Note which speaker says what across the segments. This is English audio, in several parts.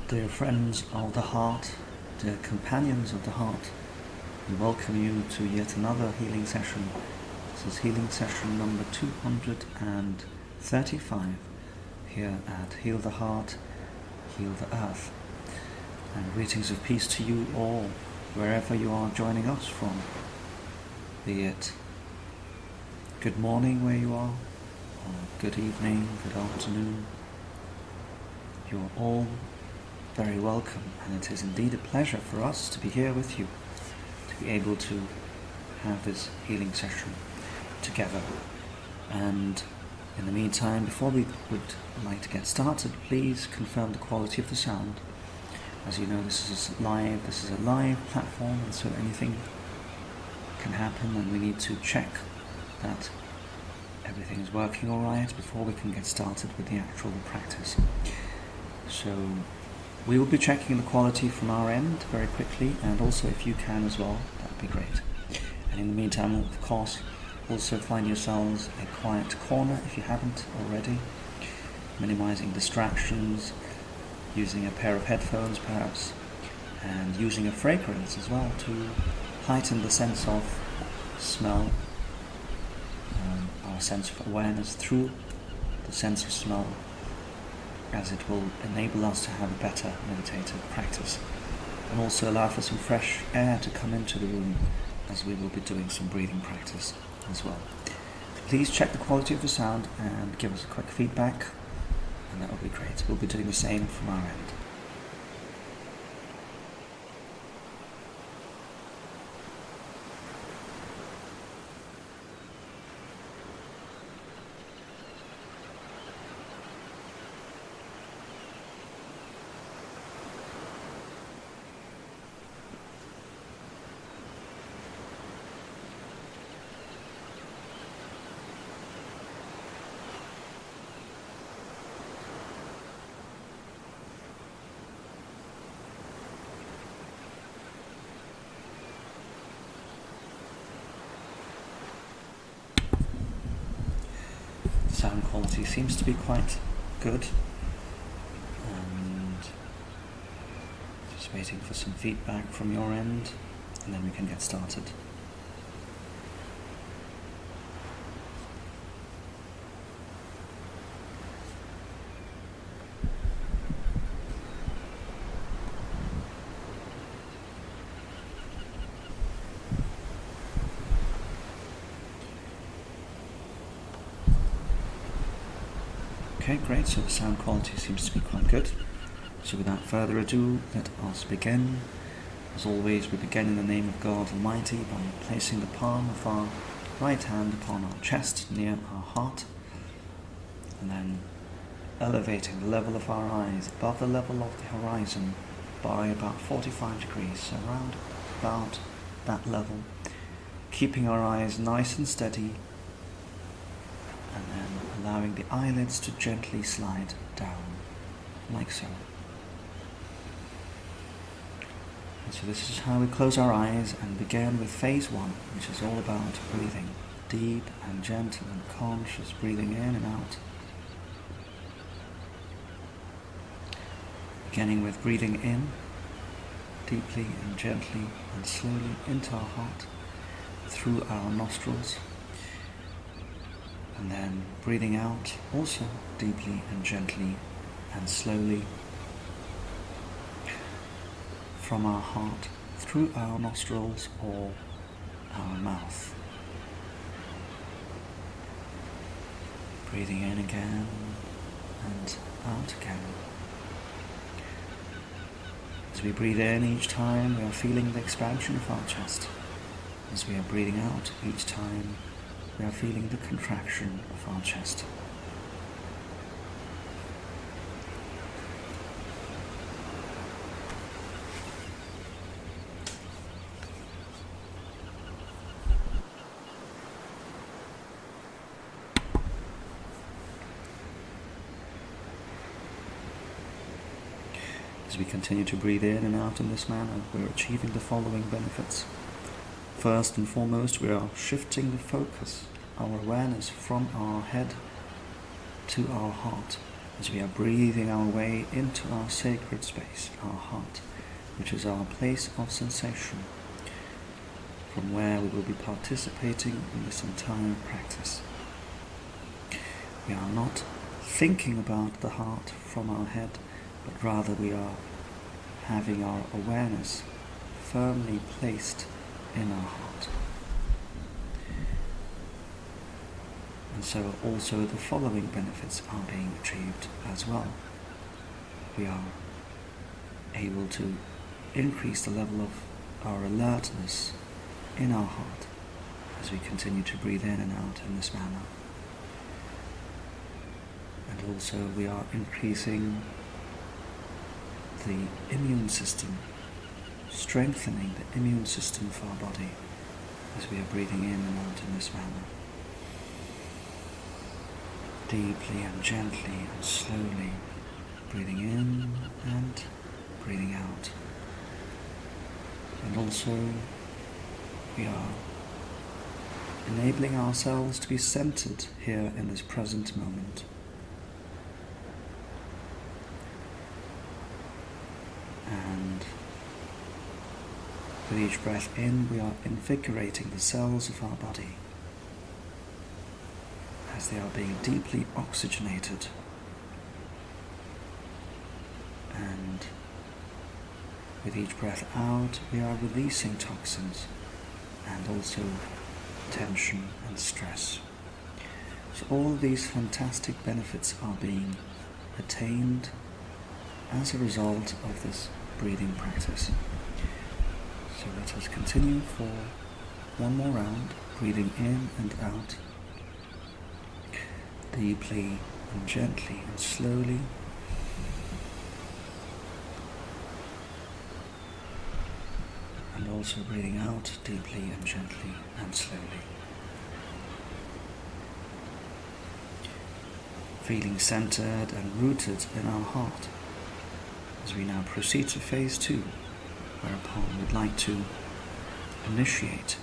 Speaker 1: Dear friends of the heart, dear companions of the heart, we welcome you to yet another healing session. This is healing session number 235 here at Heal the Heart, Heal the Earth. And greetings of peace to you all, wherever you are joining us from, be it good morning where you are, or good evening, good afternoon. You're all very welcome, and it is indeed a pleasure for us to be here with you, to be able to have this healing session together. And in the meantime, before we would like to get started, please confirm the quality of the sound. As you know, this is a live platform, and so anything can happen, and we need to check that everything is working all right before we can get started with the actual practice. So we will be checking the quality from our end very quickly, and also if you can as well, that would be great. And in the meantime, of course, also find yourselves a quiet corner if you haven't already, minimizing distractions, using a pair of headphones perhaps, and using a fragrance as well to heighten the sense of smell, our sense of awareness through the sense of smell, as it will enable us to have a better meditative practice, and also allow for some fresh air to come into the room as we will be doing some breathing practice as well. Please check the quality of the sound and give us a quick feedback, and that would be great. We'll be doing the same from our end. Sound quality seems to be quite good, and just waiting for some feedback from your end, and then we can get started. Okay, great, so the sound quality seems to be quite good. So without further ado, let us begin. As always, we begin in the name of God Almighty by placing the palm of our right hand upon our chest near our heart, and then elevating the level of our eyes above the level of the horizon by about 45 degrees, so around about that level, keeping our eyes nice and steady, and then allowing the eyelids to gently slide down, like so. And so this is how we close our eyes and begin with phase 1, which is all about breathing, deep and gentle and conscious breathing in and out. Beginning with breathing in, deeply and gently and slowly into our heart, through our nostrils. And then breathing out also deeply and gently and slowly from our heart through our nostrils or our mouth. Breathing in again and out again. As we breathe in each time, we are feeling the expansion of our chest. As we are breathing out each time, we are feeling the contraction of our chest. As we continue to breathe in and out in this manner, we're achieving the following benefits. First and foremost, we are shifting the focus, our awareness, from our head to our heart, as we are breathing our way into our sacred space, our heart, which is our place of sensation, from where we will be participating in this entire practice. We are not thinking about the heart from our head, but rather we are having our awareness firmly placed in our heart. And so also the following benefits are being achieved as well. We are able to increase the level of our alertness in our heart as we continue to breathe in and out in this manner. And also we are increasing the immune system, strengthening the immune system of our body as we are breathing in and out in this manner. Deeply and gently and slowly, breathing in and breathing out. And also we are enabling ourselves to be centered here in this present moment. And with each breath in, we are invigorating the cells of our body as they are being deeply oxygenated, and with each breath out we are releasing toxins and also tension and stress. So all these fantastic benefits are being attained as a result of this breathing practice. So let us continue for one more round, breathing in and out, deeply and gently and slowly. And also breathing out deeply and gently and slowly. Feeling centered and rooted in our heart as we now proceed to phase 2, whereupon we'd like to initiate,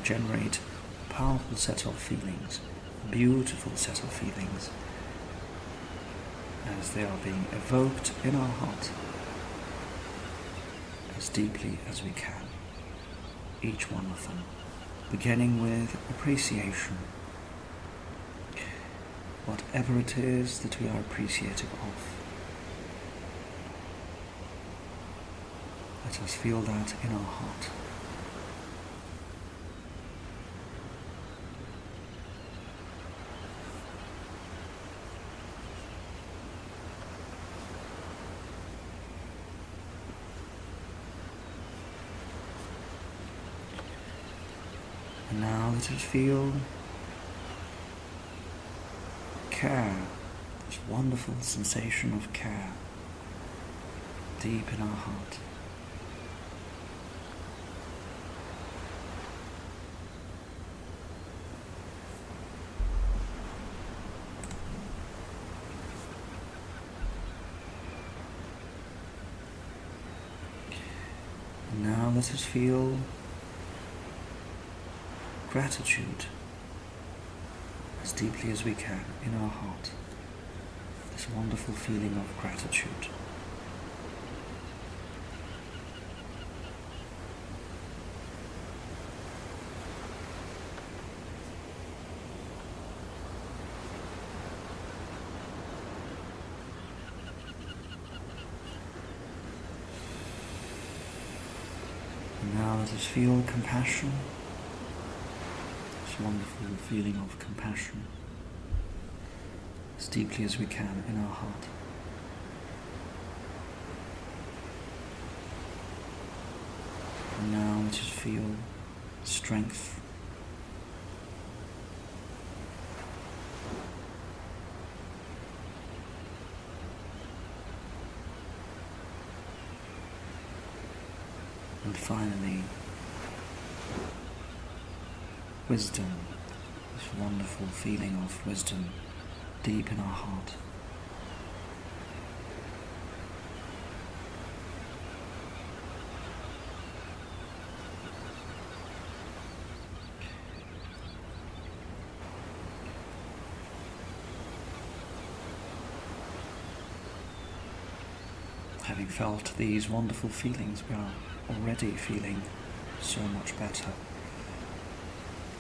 Speaker 1: generate a powerful set of feelings, beautiful set of feelings, as they are being evoked in our heart as deeply as we can, each one of them, beginning with appreciation. Whatever it is that we are appreciative of, let us feel that in our heart. And now let us feel care, this wonderful sensation of care, deep in our heart. And now let us feel gratitude as deeply as we can in our heart, this wonderful feeling of gratitude. And now let us feel compassion, wonderful feeling of compassion as deeply as we can in our heart. And now let us feel strength, and finally wisdom, this wonderful feeling of wisdom deep in our heart. Having felt these wonderful feelings, we are already feeling so much better,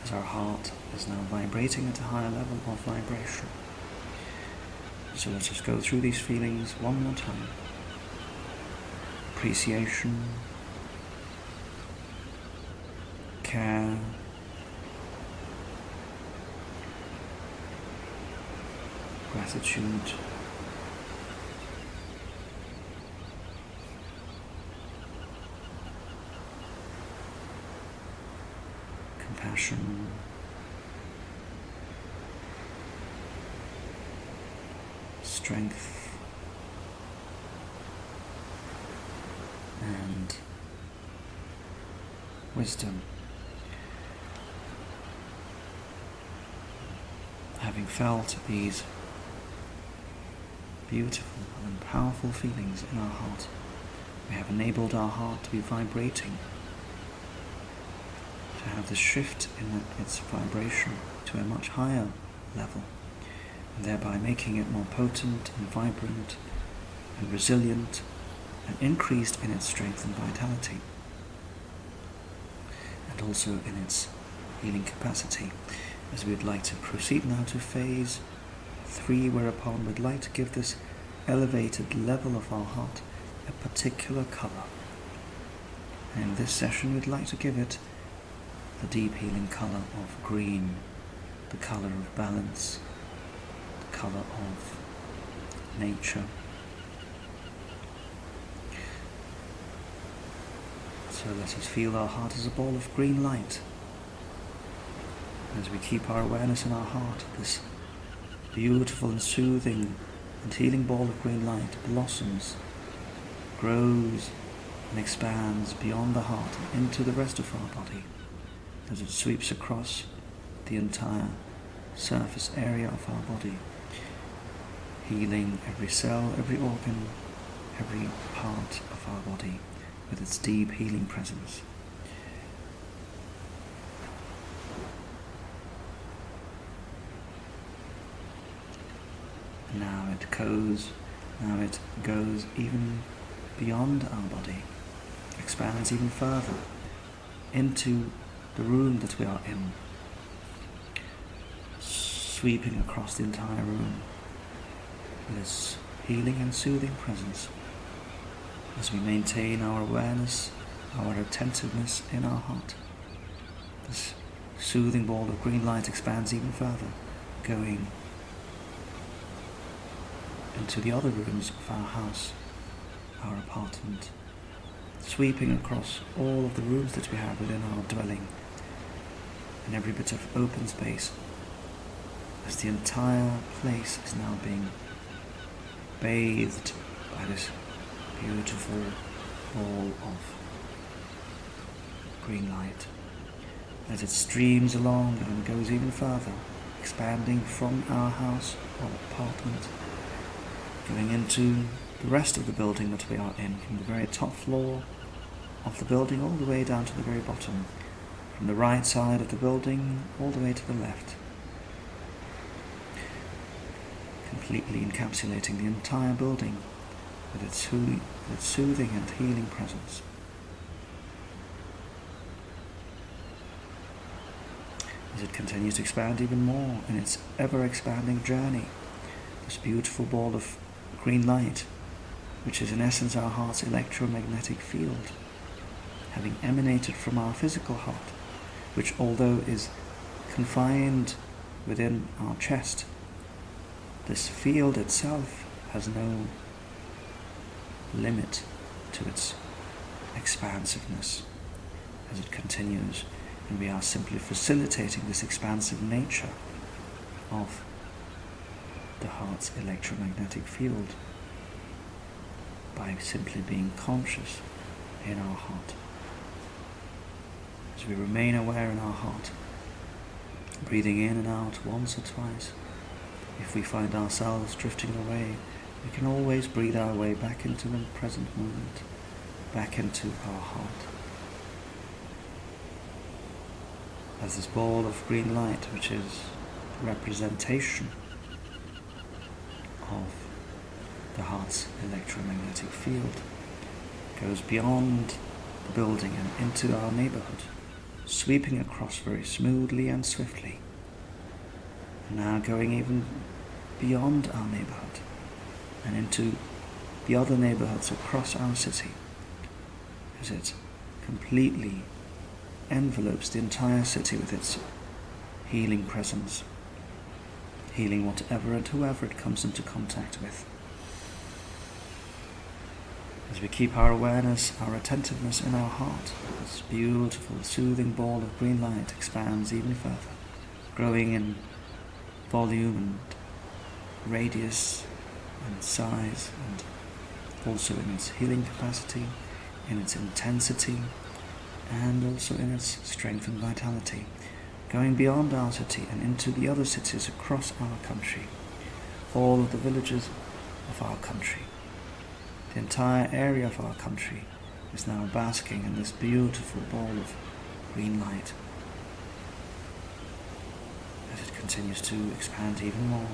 Speaker 1: as our heart is now vibrating at a higher level of vibration. So let's just go through these feelings one more time. Appreciation, care, gratitude, compassion, strength, and wisdom. Having felt these beautiful and powerful feelings in our heart, we have enabled our heart to be vibrating, to have this shift in its vibration to a much higher level, and thereby making it more potent and vibrant and resilient and increased in its strength and vitality, and also in its healing capacity. As we'd like to proceed now to phase 3, whereupon we'd like to give this elevated level of our heart a particular colour. And in this session we'd like to give it the deep healing colour of green, the colour of balance, the colour of nature. So let us feel our heart as a ball of green light. As we keep our awareness in our heart, this beautiful and soothing and healing ball of green light blossoms, grows and expands beyond the heart and into the rest of our body as it sweeps across the entire surface area of our body, healing every cell, every organ, every part of our body with its deep healing presence. Now it goes even beyond our body, expands even further into the room that we are in, sweeping across the entire room with its healing and soothing presence as we maintain our awareness, our attentiveness in our heart. This soothing ball of green light expands even further, going into the other rooms of our house, our apartment, sweeping across all of the rooms that we have within our dwelling, and every bit of open space, as the entire place is now being bathed by this beautiful ball of green light, as it streams along and goes even further, expanding from our house or apartment, going into the rest of the building that we are in, from the very top floor of the building all the way down to the very bottom, from the right side of the building all the way to the left, completely encapsulating the entire building with its soothing and healing presence. As it continues to expand even more in its ever-expanding journey, this beautiful ball of green light, which is in essence our heart's electromagnetic field, having emanated from our physical heart, which although is confined within our chest, this field itself has no limit to its expansiveness as it continues, and we are simply facilitating this expansive nature of the heart's electromagnetic field by simply being conscious in our heart. As we remain aware in our heart, breathing in and out once or twice, if we find ourselves drifting away, we can always breathe our way back into the present moment, back into our heart. As this ball of green light, which is representation of the heart's electromagnetic field goes beyond the building and into our neighborhood, sweeping across very smoothly and swiftly, and now going even beyond our neighborhood and into the other neighborhoods across our city, as it completely envelopes the entire city with its healing presence, healing whatever and whoever it comes into contact with. As we keep our awareness, our attentiveness in our heart, this beautiful, soothing ball of green light expands even further, growing in volume and radius and size, and also in its healing capacity, in its intensity, and also in its strength and vitality, going beyond our city and into the other cities across our country, all of the villages of our country. The entire area of our country is now basking in this beautiful ball of green light, as it continues to expand even more,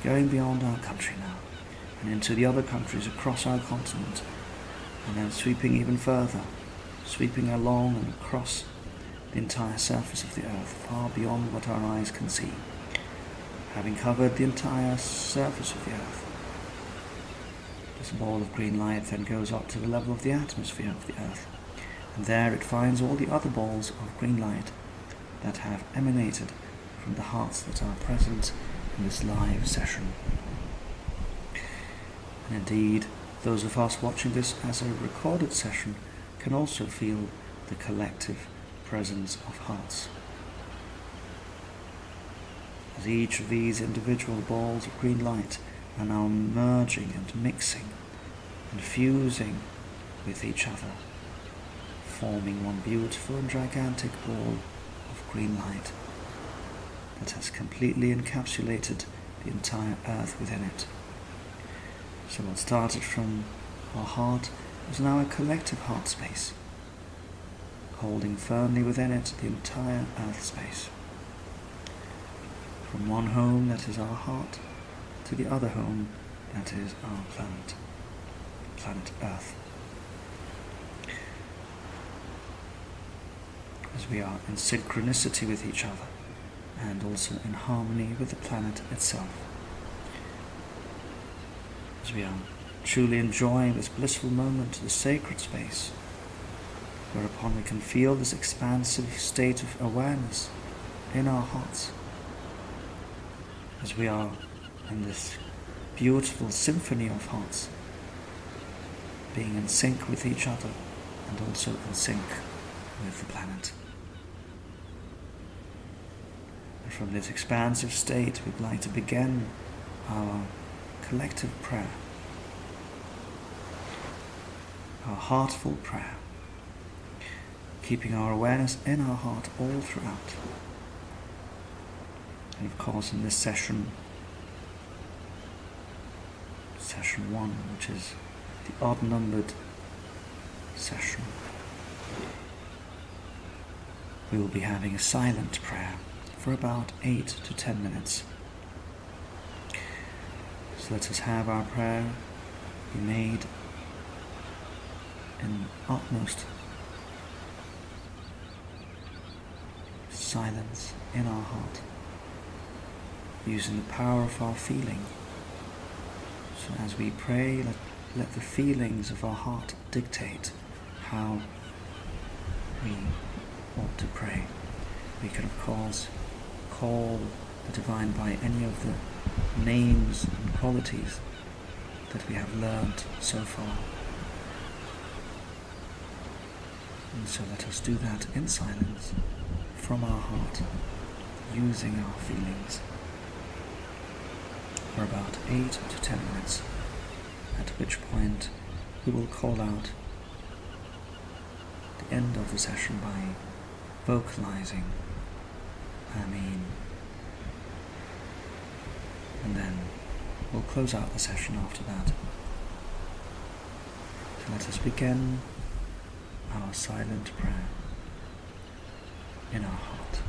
Speaker 1: going beyond our country now and into the other countries across our continent, and then sweeping even further, sweeping along and across the entire surface of the earth, far beyond what our eyes can see, having covered the entire surface of the earth. This ball of green light then goes up to the level of the atmosphere of the earth, and there it finds all the other balls of green light that have emanated from the hearts that are present in this live session. And indeed, those of us watching this as a recorded session can also feel the collective presence of hearts, as each of these individual balls of green light are now merging and mixing and fusing with each other, forming one beautiful and gigantic ball of green light that has completely encapsulated the entire earth within it. So what started from our heart is now a collective heart space, holding firmly within it the entire earth space, from one home that is our heart to the other home that is our planet Earth. As we are in synchronicity with each other and also in harmony with the planet itself, as we are truly enjoying this blissful moment, this sacred space, whereupon we can feel this expansive state of awareness in our hearts, as we are in this beautiful symphony of hearts, being in sync with each other and also in sync with the planet. And from this expansive state, we'd like to begin our collective prayer, our heartful prayer, keeping our awareness in our heart all throughout. And of course, in this session 1, which is the odd-numbered session, we will be having a silent prayer for about 8 to 10 minutes. So let us have our prayer be made in utmost silence in our heart, using the power of our feeling. So as we pray, let the feelings of our heart dictate how we ought to pray. We can of course call the divine by any of the names and qualities that we have learned so far. And so let us do that in silence, from our heart, using our feelings, for about 8 to 10 minutes, at which point we will call out the end of the session by vocalizing Ameen, and then we'll close out the session after that. So let us begin our silent prayer in our heart.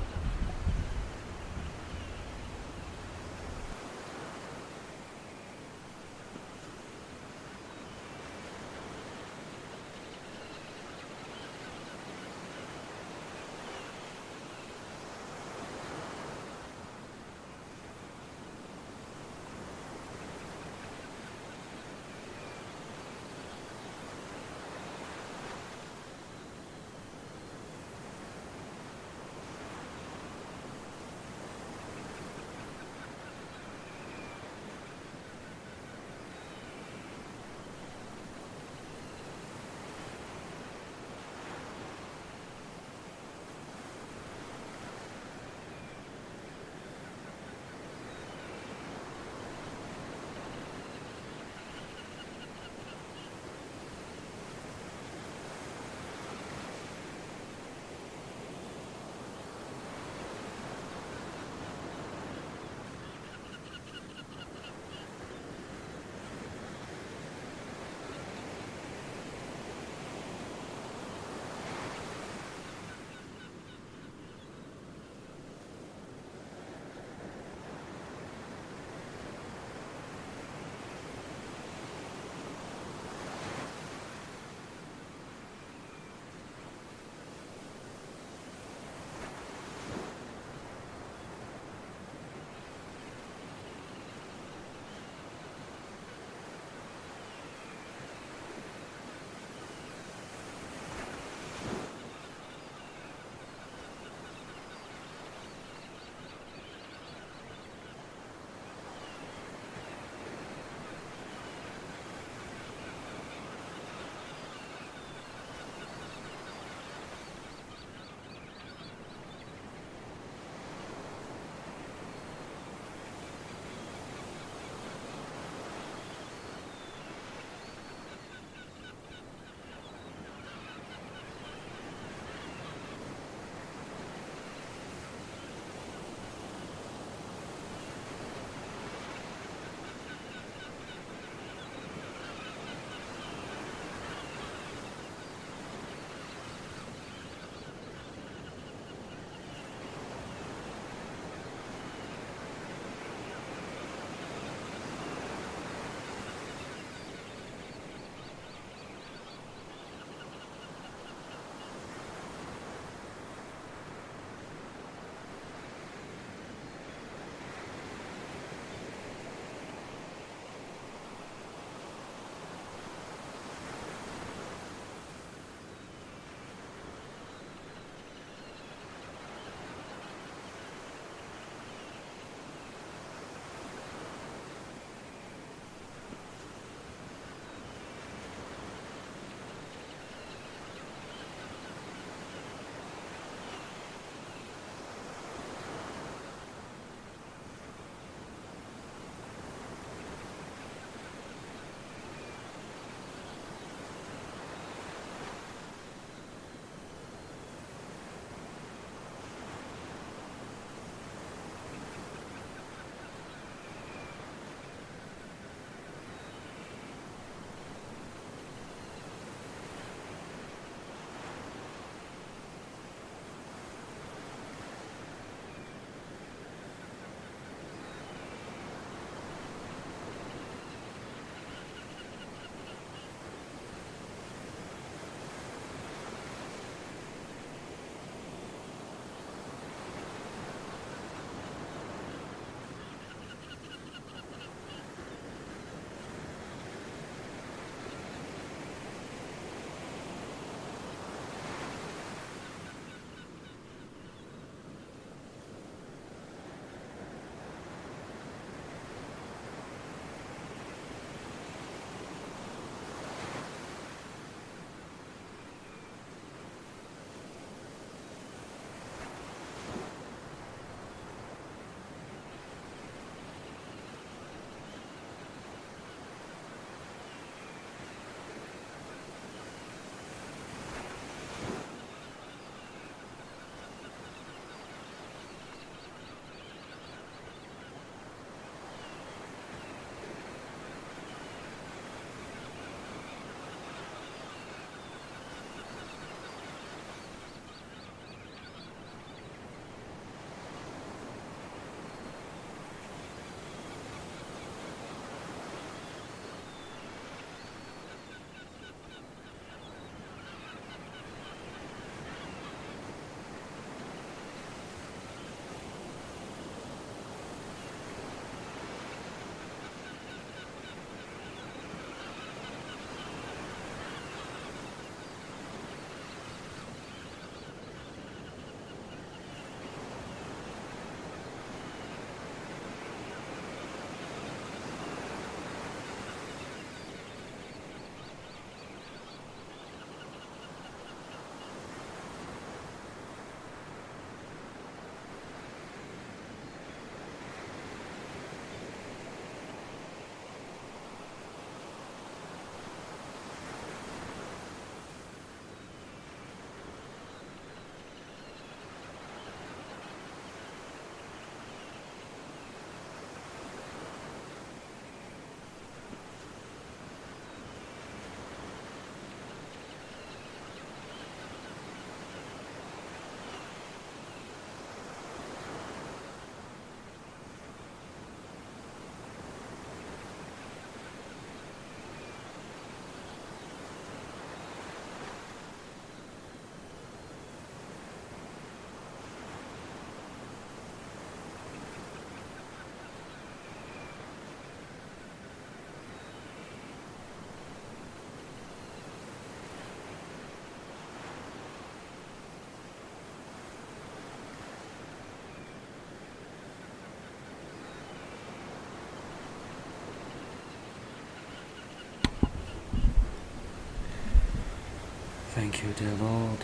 Speaker 1: Thank you, dear Lord,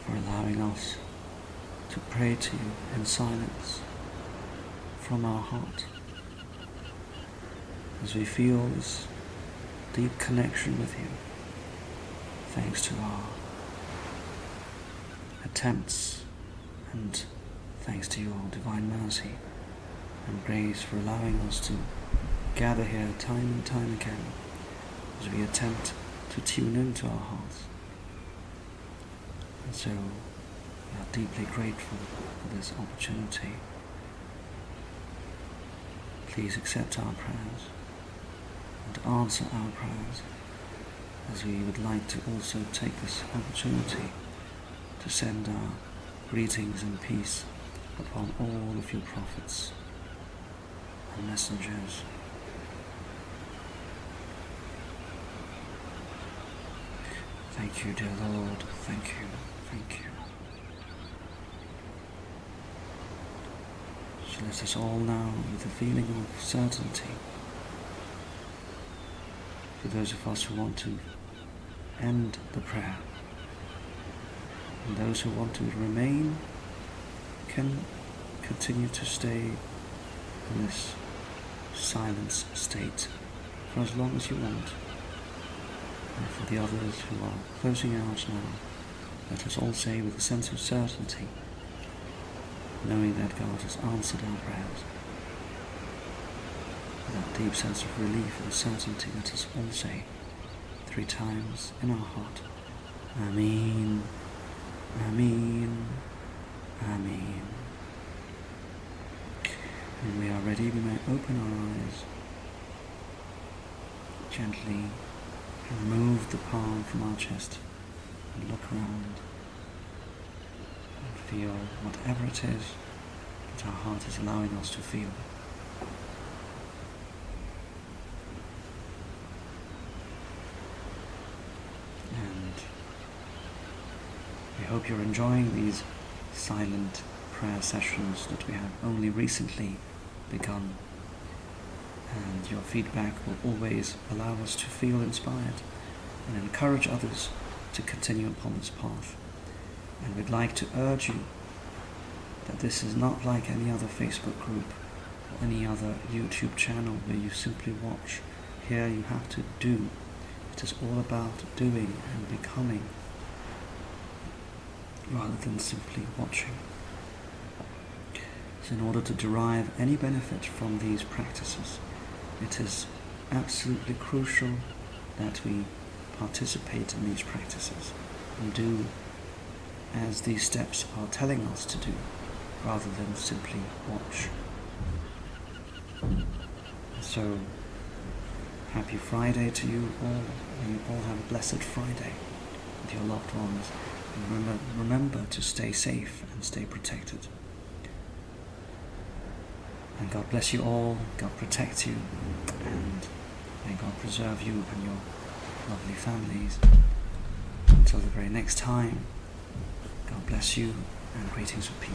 Speaker 1: for allowing us to pray to you in silence from our heart, as we feel this deep connection with you, thanks to our attempts, and thanks to your divine mercy and grace for allowing us to gather here time and time again as we attempt to tune into our hearts. And so we are deeply grateful for this opportunity. Please accept our prayers and answer our prayers, as we would like to also take this opportunity to send our greetings and peace upon all of your prophets and messengers. Thank you, dear Lord. Thank you. Thank you. So let us all now, with a feeling of certainty, for those of us who want to end the prayer, and those who want to remain can continue to stay in this silence state for as long as you want. And for the others who are closing out now, let us all say with a sense of certainty, knowing that God has answered our prayers, with that deep sense of relief and certainty, let us all say 3 times in our heart, Ameen, Ameen, Ameen. When we are ready, we may open our eyes, gently remove the palm from our chest and look around and feel whatever it is that our heart is allowing us to feel. And we hope you're enjoying these silent prayer sessions that we have only recently begun. And your feedback will always allow us to feel inspired and encourage others to continue upon this path. And we'd like to urge you that this is not like any other Facebook group or any other YouTube channel where you simply watch. Here you have to do. It is all about doing and becoming, rather than simply watching. So in order to derive any benefit from these practices, it is absolutely crucial that we participate in these practices and do as these steps are telling us to do, rather than simply watch. So, happy Friday to you all, and you all have a blessed Friday with your loved ones. And remember to stay safe and stay protected. And God bless you all, God protect you, and may God preserve you and your lovely families. Until the very next time, God bless you, and greetings of peace.